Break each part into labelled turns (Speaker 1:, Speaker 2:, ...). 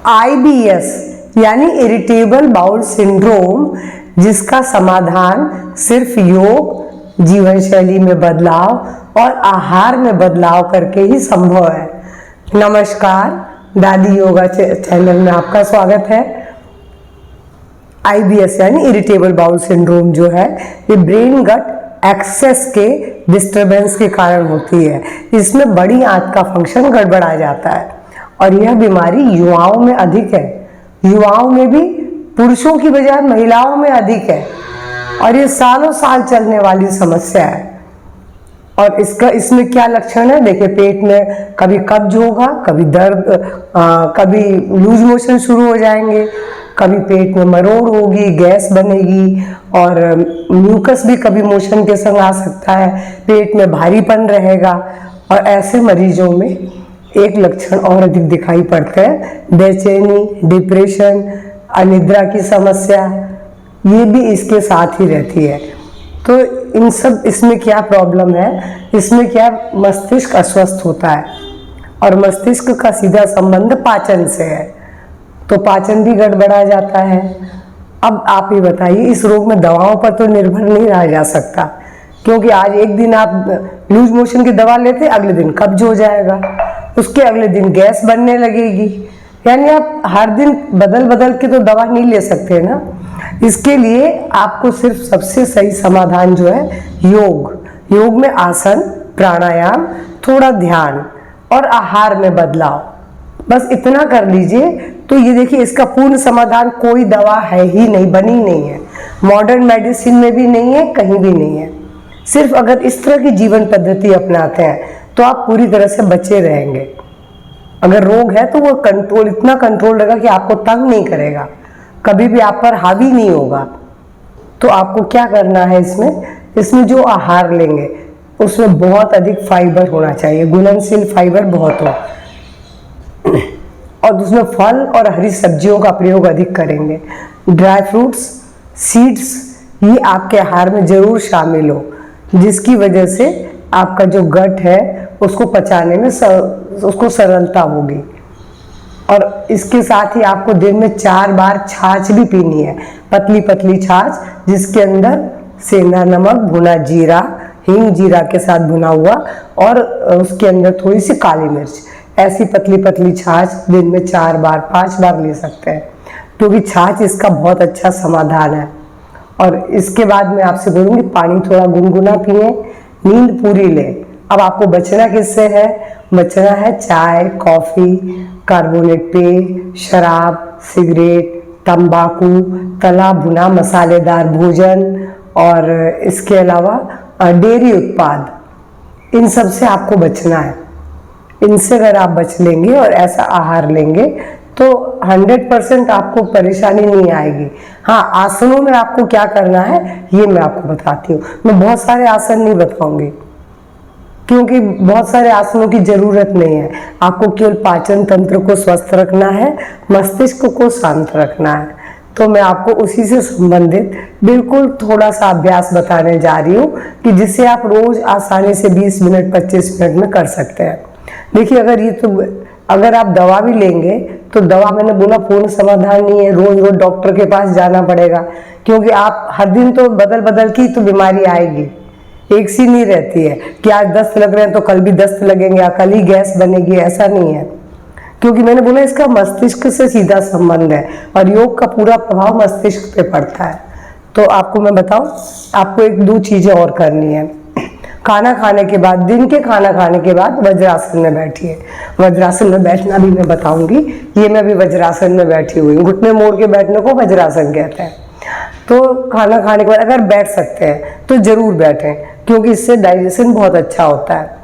Speaker 1: IBS यानी irritable bowel syndrome, जिसका समाधान सिर्फ योग, जीवन शैली में बदलाव और आहार में बदलाव करके ही संभव है। नमस्कार, दादी योगा चैनल में आपका स्वागत है। IBS यानी इरिटेबल बाउल सिंड्रोम जो है, ये ब्रेन गट एक्सेस के डिस्टरबेंस के कारण होती है। इसमें बड़ी आंत का फंक्शन गड़बड़ा जाता है और यह बीमारी युवाओं में अधिक है। युवाओं में भी पुरुषों की बजाय महिलाओं में अधिक है और ये सालों साल चलने वाली समस्या है। और इसमें क्या लक्षण है? देखिए, पेट में कभी कब्ज होगा, कभी दर्द, कभी लूज मोशन शुरू हो जाएंगे, कभी पेट में मरोड़ होगी, गैस बनेगी और म्यूकस भी कभी मोशन के संग आ सकता है। पेट में भारीपन रहेगा और ऐसे मरीजों में एक लक्षण और अधिक दिखाई पड़ता है, बेचैनी, डिप्रेशन, अनिद्रा की समस्या, ये भी इसके साथ ही रहती है। तो इसमें क्या प्रॉब्लम है? इसमें क्या, मस्तिष्क अस्वस्थ होता है और मस्तिष्क का सीधा संबंध पाचन से है, तो पाचन भी गड़बड़ा जाता है। अब आप ये बताइए, इस रोग में दवाओं पर तो निर्भर नहीं रहा जा सकता, क्योंकि आज एक दिन आप लूज मोशन की दवा लेते, अगले दिन कब्ज हो जाएगा, उसके अगले दिन गैस बनने लगेगी। यानी आप हर दिन बदल बदल के तो दवा नहीं ले सकते ना। इसके लिए आपको सिर्फ सबसे सही समाधान जो है योग में आसन, प्राणायाम, थोड़ा ध्यान और आहार में बदलाव, बस इतना कर लीजिए तो ये देखिए, इसका पूर्ण समाधान कोई दवा है ही नहीं, बनी नहीं है, मॉडर्न मेडिसिन में भी नहीं है, कहीं भी नहीं है। सिर्फ अगर इस तरह की जीवन पद्धति अपनाते हैं तो आप पूरी तरह से बचे रहेंगे। अगर रोग है तो वो इतना कंट्रोल रहेगा कि आपको तंग नहीं करेगा, कभी भी आप पर हावी नहीं होगा। तो आपको क्या करना है, इसमें जो आहार लेंगे उसमें बहुत अधिक फाइबर होना चाहिए, घुलनशील फाइबर बहुत हो, और उसमें फल और हरी सब्जियों का प्रयोग अधिक करेंगे। ड्राई फ्रूट्स, सीड्स, ये आपके आहार में जरूर शामिल हो, जिसकी वजह से आपका जो गट है उसको पचाने में उसको सरलता होगी। और इसके साथ ही आपको दिन में 4 बार छाछ भी पीनी है, पतली पतली छाछ, जिसके अंदर सेंधा नमक, भुना जीरा, हींग जीरा के साथ भुना हुआ, और उसके अंदर थोड़ी सी काली मिर्च, ऐसी पतली पतली छाछ दिन में 4 बार 5 बार ले सकते हैं, क्योंकि छाछ इसका बहुत अच्छा समाधान है। और इसके बाद मैं आपसे बोलूँगी, पानी थोड़ा गुनगुना पिए, नींद पूरी लें। अब आपको बचना किससे है? बचना है चाय, कॉफ़ी, कार्बोनेट पेय, शराब, सिगरेट, तंबाकू, तला भुना मसालेदार भोजन और इसके अलावा डेयरी उत्पाद, इन सब से आपको बचना है। इनसे अगर आप बच लेंगे और ऐसा आहार लेंगे तो 100% आपको परेशानी नहीं आएगी। हाँ, आसनों में आपको क्या करना है ये मैं आपको बताती हूँ। मैं बहुत सारे आसन नहीं बताऊंगी, क्योंकि बहुत सारे आसनों की जरूरत नहीं है। आपको केवल पाचन तंत्र को स्वस्थ रखना है, मस्तिष्क को शांत रखना है। तो मैं आपको उसी से संबंधित बिल्कुल थोड़ा सा अभ्यास बताने जा रही हूँ, कि जिससे आप रोज आसानी से 20 मिनट 25 मिनट में कर सकते हैं। देखिए, अगर आप दवा भी लेंगे तो दवा, मैंने बोला, पूर्ण समाधान नहीं है। रोज रोज डॉक्टर के पास जाना पड़ेगा, क्योंकि आप हर दिन तो बदल बदल की तो बीमारी आएगी, एक सी नहीं रहती है कि आज दस्त लग रहे हैं तो कल भी दस्त लगेंगे या कल ही गैस बनेगी, ऐसा नहीं है। क्योंकि मैंने बोला, इसका मस्तिष्क से सीधा संबंध है और योग का पूरा प्रभाव मस्तिष्क पे पड़ता है। तो आपको मैं बताऊं, आपको 1-2 चीजें और करनी है। खाना खाने के बाद, दिन के खाना खाने के बाद वज्रासन में बैठिए। वज्रासन में बैठना भी मैं बताऊंगी। ये मैं भी वज्रासन में बैठी हुई हूँ, घुटने मोड़ के बैठने को वज्रासन कहते हैं। तो खाना खाने के बाद अगर बैठ सकते हैं तो जरूर बैठें, क्योंकि इससे डाइजेशन बहुत अच्छा होता है।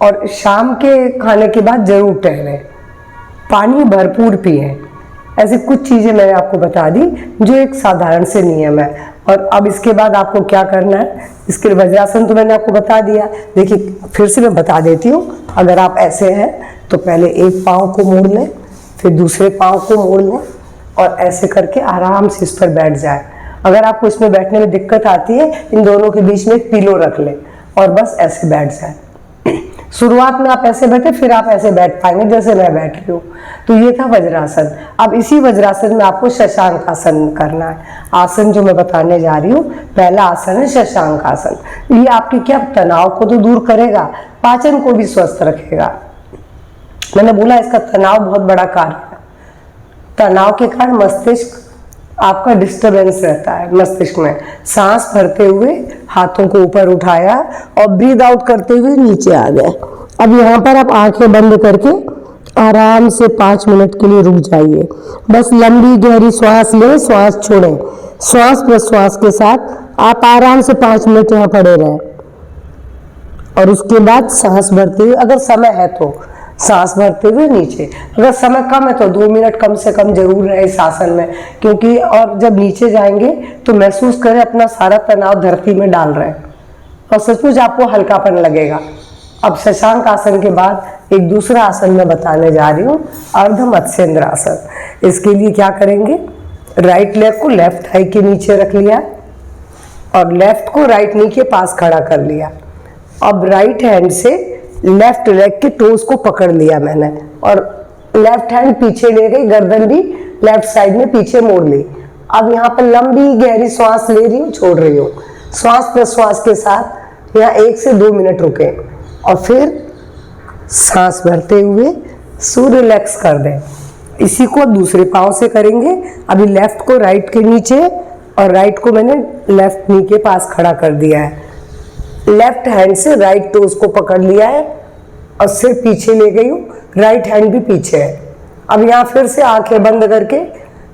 Speaker 1: और शाम के खाने के बाद जरूर टहलें, पानी भरपूर पिएं। ऐसी कुछ चीज़ें मैंने आपको बता दी जो एक साधारण से नियम है। और अब इसके बाद आपको क्या करना है, इसके लिए वज्रासन तो मैंने आपको बता दिया। देखिए, फिर से मैं बता देती हूँ। अगर आप ऐसे हैं तो पहले एक पाँव को मोड़ लें, फिर दूसरे पाँव को मोड़ लें और ऐसे करके आराम से इस पर बैठ जाए। अगर आपको इसमें बैठने में दिक्कत आती है, इन दोनों के बीच में एक पिलो रख लें और बस ऐसे बैठ जाए। शुरुआत में आप ऐसे बैठे, फिर आप ऐसे बैठ पाएंगे जैसे मैं बैठ रही हूँ। तो ये था वज्रासन। अब इसी वज्रासन में आपको शशांक आसन करना है। आसन जो मैं बताने जा रही हूँ, पहला आसन है शशांक आसन। ये आपके क्या तनाव को तो दूर करेगा, पाचन को भी स्वस्थ रखेगा। मैंने बोला इसका तनाव बहुत बड़ा कार्य है। तनाव के कारण मस्तिष्क आपका डिस्टरबेंस रहता है। मस्तिष्क में सांस भरते हुए हाथों को ऊपर उठाया और ब्रीद आउट करते हुए नीचे आ गए। अब यहाँ पर आप आंखें बंद करके आराम से 5 मिनट के लिए रुक जाइए। बस लंबी गहरी श्वास लें, श्वास छोड़ें। श्वास प्रश्वास के साथ आप आराम से 5 मिनट यहाँ पड़े रहें और उसके बाद सांस भरते हुए, अगर समय है तो सांस भरते हुए नीचे, अगर समय कम है तो 2 मिनट कम से कम जरूर रहे इस आसन में, क्योंकि और जब नीचे जाएंगे तो महसूस करें अपना सारा तनाव धरती में डाल रहे हैं और सचमुच आपको हल्कापन लगेगा। अब शशांक आसन के बाद एक दूसरा आसन मैं बताने जा रही हूँ, अर्ध मत्स्येंद्र आसन। इसके लिए क्या करेंगे, राइट लेग को लेफ्ट थाई के नीचे रख लिया और लेफ्ट को राइट नी के पास खड़ा कर लिया। अब राइट हैंड से लेफ्ट लेग के टोस को पकड़ लिया मैंने और लेफ्ट हैंड पीछे ले गई, गर्दन भी लेफ्ट साइड में पीछे मोड़ ली। अब यहाँ पर लंबी गहरी श्वास ले रही हूँ, छोड़ रही हूँ। श्वास प्रश्वास के साथ यहाँ 1 से 2 मिनट रुके और फिर सांस भरते हुए सो रिलैक्स कर दें। इसी को दूसरे पाँव से करेंगे। अभी लेफ्ट को राइट के नीचे और राइट को मैंने लेफ्ट नी के पास खड़ा कर दिया है। लेफ्ट हैंड से राइट टोज को पकड़ लिया है और सिर पीछे ले गई हूँ, राइट हैंड भी पीछे है। अब यहाँ फिर से आंखें बंद करके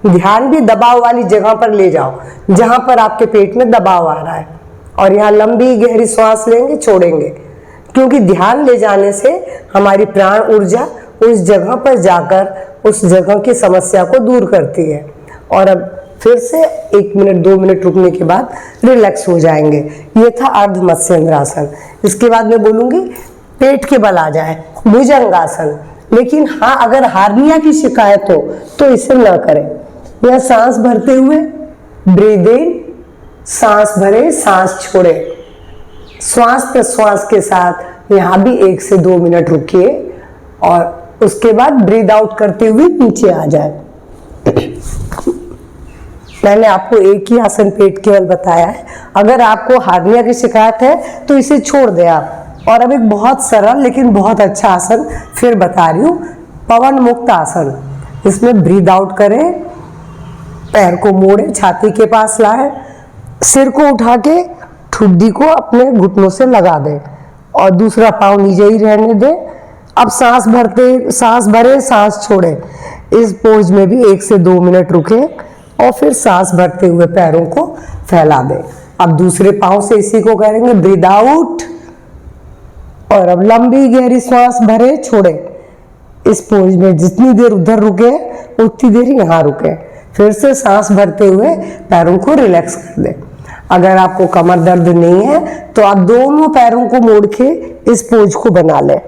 Speaker 1: ध्यान भी दबाव वाली जगह पर ले जाओ जहां पर आपके पेट में दबाव आ रहा है और यहाँ लंबी गहरी श्वास लेंगे, छोड़ेंगे, क्योंकि ध्यान ले जाने से हमारी प्राण ऊर्जा उस जगह पर जाकर उस जगह की समस्या को दूर करती है। और अब फिर से 1 मिनट 2 मिनट रुकने के बाद रिलैक्स हो जाएंगे। ये था अर्ध मत्स्येंद्र आसन। इसके बाद मैं बोलूंगी पेट के बल आ जाए, भुजंगासन। लेकिन हाँ, अगर हार्निया की शिकायत हो तो इसे ना करें। यह सांस भरते हुए ब्रीद इन, सांस भरे, सांस छोड़े। श्वास प्रश्वास के साथ यहाँ भी 1 से 2 मिनट रुकिए और उसके बाद ब्रीद आउट करते हुए नीचे आ जाए। मैंने आपको एक ही आसन पेट के बल बताया है। अगर आपको हार्निया की शिकायत है तो इसे छोड़ दें आप। और अब एक बहुत सरल लेकिन बहुत अच्छा आसन फिर बता रही हूँ, पवन मुक्त आसन। इसमें ब्रीद आउट करें, पैर को मोड़े, छाती के पास लाए, सिर को उठा के ठुड्डी को अपने घुटनों से लगा दें और दूसरा पाँव नीचे ही रहने दें। अब सांस भरे, सांस छोड़े। इस पोज में भी 1 से 2 मिनट रुके और फिर सांस भरते हुए पैरों को फैला दें। अब दूसरे पाँव से इसी को करेंगे, ब्रीद आउट और अब लंबी गहरी श्वास भरे, छोड़े। इस पोज में जितनी देर उधर रुके उतनी देर यहाँ रुके। फिर से सांस भरते हुए पैरों को रिलैक्स कर दें। अगर आपको कमर दर्द नहीं है तो आप दोनों पैरों को मोड़ के इस पोज को बना लें।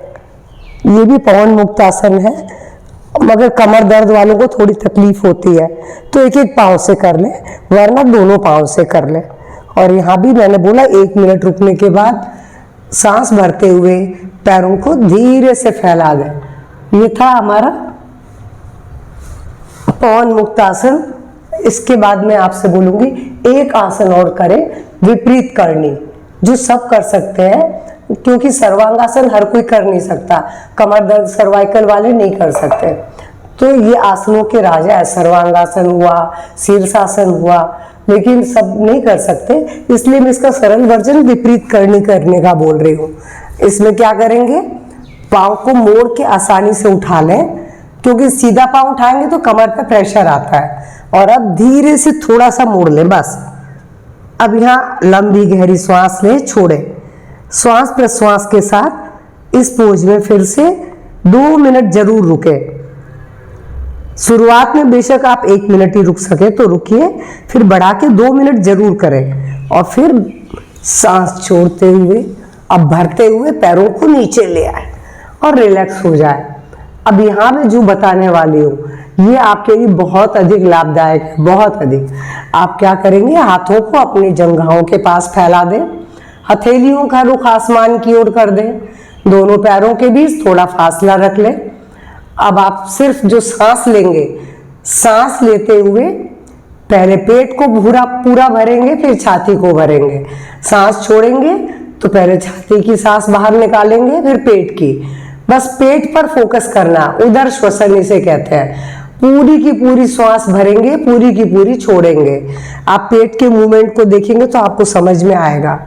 Speaker 1: ये भी पवन मुक्त आसन है, मगर कमर दर्द वालों को थोड़ी तकलीफ होती है तो एक एक पाँव से कर लें, वरना दोनों पाँव से कर लें। और यहाँ भी मैंने बोला 1 मिनट रुकने के बाद सांस भरते हुए पैरों को धीरे से फैला दें। ये था हमारा पवन मुक्त आसन। इसके बाद मैं आपसे बोलूंगी एक आसन और करें, विपरीत करनी, जो सब कर सकते हैं, क्योंकि सर्वांगासन हर कोई कर नहीं सकता। कमर दर्द सर्वाइकल वाले नहीं कर सकते। तो ये आसनों के राजा है। सर्वांगासन हुआ, शीर्षासन हुआ, लेकिन सब नहीं कर सकते, इसलिए मैं इसका सरल वर्जन विपरीत करनी करने का बोल रही हूँ। इसमें क्या करेंगे, पाँव को मोड़ के आसानी से उठा लें, क्योंकि सीधा पाँव उठाएंगे तो कमर पर प्रेशर आता है। और अब धीरे से थोड़ा सा मोड़ लें बस। अब यहाँ लंबी गहरी श्वास लें, छोड़े। श्वास प्रश्वास के साथ इस पोज में फिर से 2 मिनट जरूर रुके। शुरुआत में बेशक आप 1 मिनट ही रुक सके तो रुकिए, फिर बढ़ा के 2 मिनट जरूर करें और फिर सांस छोड़ते हुए अब भरते हुए पैरों को नीचे ले आए और रिलैक्स हो जाए। अब यहाँ मैं जो बताने वाली हूँ ये आपके लिए बहुत अधिक लाभदायक है, बहुत अधिक। आप क्या करेंगे, हाथों को अपनी जंघाओं के पास फैला दें, हथेलियों का रुख आसमान की ओर कर दें, दोनों पैरों के बीच थोड़ा फासला रख लें। अब आप सिर्फ जो सांस लेंगे, सांस लेते हुए पहले पेट को पूरा पूरा भरेंगे, फिर छाती को भरेंगे। सांस छोड़ेंगे तो पहले छाती की सांस बाहर निकालेंगे, फिर पेट की। बस पेट पर फोकस करना, उदर श्वसन इसे कहते हैं। पूरी की पूरी श्वास भरेंगे, पूरी की पूरी छोड़ेंगे। आप पेट के मूवमेंट को देखेंगे तो आपको समझ में आएगा।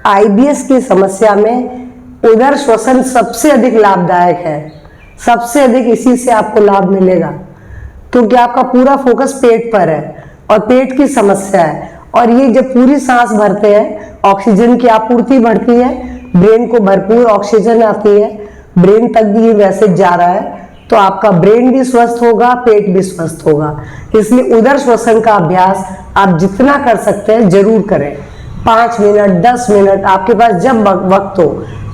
Speaker 1: आईबीएस की समस्या में उदर श्वसन सबसे अधिक लाभदायक है, सबसे अधिक इसी से आपको लाभ मिलेगा, क्योंकि आपका पूरा फोकस पेट पर है और पेट की समस्या है। और ये जब पूरी सांस भरते हैं, ऑक्सीजन की आपूर्ति बढ़ती है, ब्रेन को भरपूर ऑक्सीजन आती है, ब्रेन तक भी ये मैसेज जा रहा है, तो आपका ब्रेन भी स्वस्थ होगा, पेट भी स्वस्थ होगा। इसलिए उदर श्वसन का अभ्यास आप जितना कर सकते हैं जरूर करें। 5 मिनट, 10 मिनट, आपके पास जब वक्त हो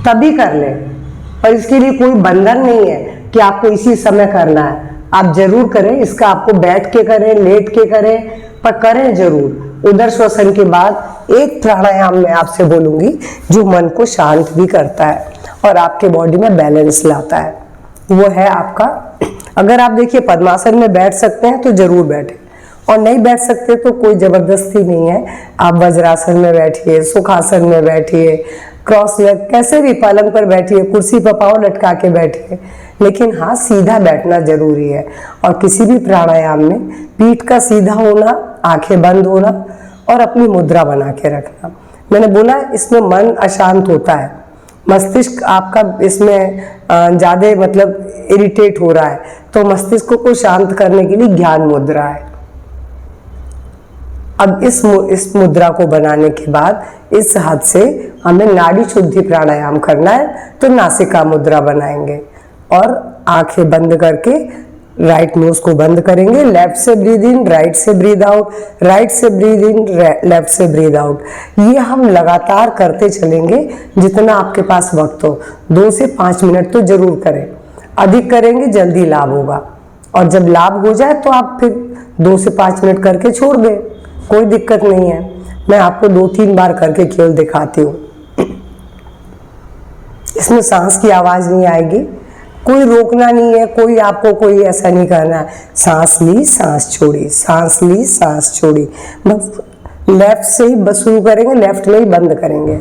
Speaker 1: तभी कर लें। और इसके लिए कोई बंधन नहीं है कि आपको इसी समय करना है, आप जरूर करें। इसका आपको बैठ के करें, लेट के करें, पर करें जरूर। उदर श्वसन के बाद एक प्राणायाम मैं आपसे बोलूंगी जो मन को शांत भी करता है और आपके बॉडी में बैलेंस लाता है। वो है आपका, अगर आप देखिए पद्मासन में बैठ सकते हैं तो जरूर बैठें, और नहीं बैठ सकते तो कोई जबरदस्ती नहीं है। आप वज्रासन में बैठिए, सुखासन में बैठिए, क्रॉस लेग, कैसे भी पलंग पर बैठिए, कुर्सी पर पाँव लटका के बैठिए, लेकिन हाँ सीधा बैठना जरूरी है। और किसी भी प्राणायाम में पीठ का सीधा होना, आंखें बंद होना और अपनी मुद्रा बना के रखना। मैंने बोला इसमें मन अशांत होता है, मस्तिष्क आपका इसमें ज़्यादा मतलब इरिटेट हो रहा है, तो मस्तिष्क को शांत करने के लिए ज्ञान मुद्रा है। अब इस मुद्रा को बनाने के बाद इस हाथ से हमें नाड़ी शुद्धि प्राणायाम करना है, तो नासिका मुद्रा बनाएंगे और आंखें बंद करके राइट नोज को बंद करेंगे। लेफ्ट से ब्रीद इन, राइट से ब्रीद आउट, राइट से ब्रीद इन, लेफ्ट से ब्रीद आउट। ये हम लगातार करते चलेंगे जितना आपके पास वक्त हो। 2 से 5 मिनट तो जरूर करें, अधिक करेंगे जल्दी लाभ होगा। और जब लाभ हो जाए तो आप फिर 2 से 5 मिनट करके छोड़ दें, कोई दिक्कत नहीं है। मैं आपको 2-3 बार करके केवल दिखाती हूँ। इसमें सांस की आवाज नहीं आएगी, कोई रोकना नहीं है, कोई आपको कोई ऐसा नहीं करना है। सांस ली, सांस छोड़ी, सांस ली, सांस छोड़ी। बस लेफ्ट से ही बस शुरू करेंगे, लेफ्ट में ही बंद करेंगे।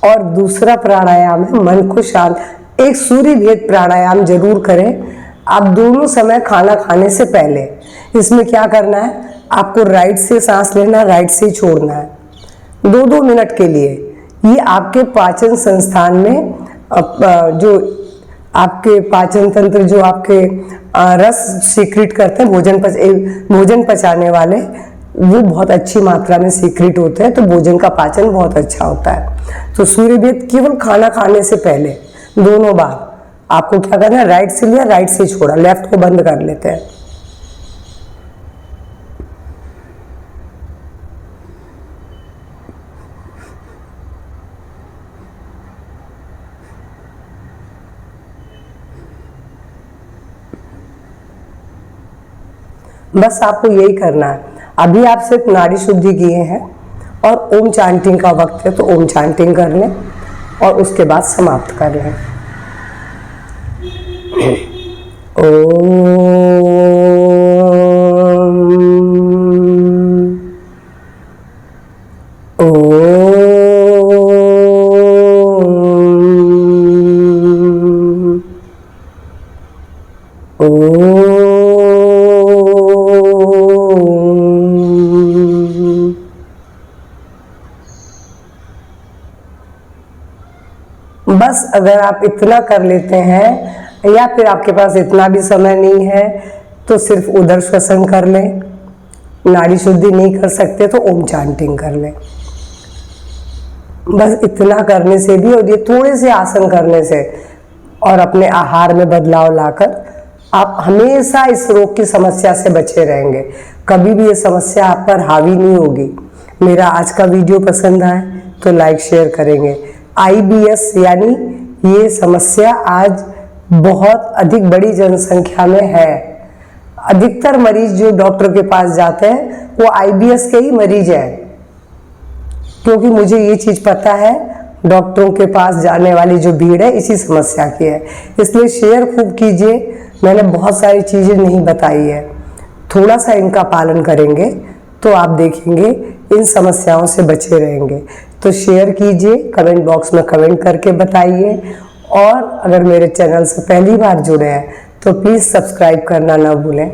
Speaker 1: और दूसरा प्राणायाम है मन को शांत, एक सूर्य भेद प्राणायाम जरूर करें आप दोनों समय खाना खाने से पहले। इसमें क्या करना है, आपको राइट से सांस लेना, राइट से छोड़ना है 2-2 मिनट के लिए। ये आपके पाचन संस्थान में जो आपके पाचन तंत्र, जो आपके रस सीक्रेट करते हैं, भोजन पचाने वाले, वो बहुत अच्छी मात्रा में सीक्रेट होते हैं, तो भोजन का पाचन बहुत अच्छा होता है। तो सूर्य भेद केवल खाना खाने से पहले दोनों बार आपको क्या करना है, राइट से लिया, राइट से छोड़ा, लेफ्ट को बंद कर लेते हैं। बस आपको यही करना है। अभी आप सिर्फ नाड़ी शुद्धि किए हैं और ओम चांटिंग का वक्त है, तो ओम चांटिंग कर लें और उसके बाद समाप्त कर लें। बस अगर आप इतना कर लेते हैं या फिर आपके पास इतना भी समय नहीं है तो सिर्फ उदर श्वसन कर लें। नाड़ी शुद्धि नहीं कर सकते तो ओम चांटिंग कर लें। बस इतना करने से भी और ये थोड़े से आसन करने से और अपने आहार में बदलाव लाकर आप हमेशा इस रोग की समस्या से बचे रहेंगे। कभी भी ये समस्या आप पर हावी नहीं होगी। मेरा आज का वीडियो पसंद आए तो लाइक शेयर करेंगे। IBS यानी ये समस्या आज बहुत अधिक बड़ी जनसंख्या में है। अधिकतर मरीज जो डॉक्टर के पास जाते हैं वो IBS के ही मरीज हैं, क्योंकि मुझे ये चीज़ पता है डॉक्टरों के पास जाने वाली जो भीड़ है इसी समस्या की है। इसलिए शेयर खूब कीजिए। मैंने बहुत सारी चीज़ें नहीं बताई है, थोड़ा सा इनका पालन करेंगे तो आप देखेंगे इन समस्याओं से बचे रहेंगे। तो शेयर कीजिए, कमेंट बॉक्स में कमेंट करके बताइए, और अगर मेरे चैनल से पहली बार जुड़े हैं तो प्लीज़ सब्सक्राइब करना ना भूलें।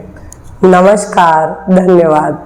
Speaker 1: नमस्कार, धन्यवाद।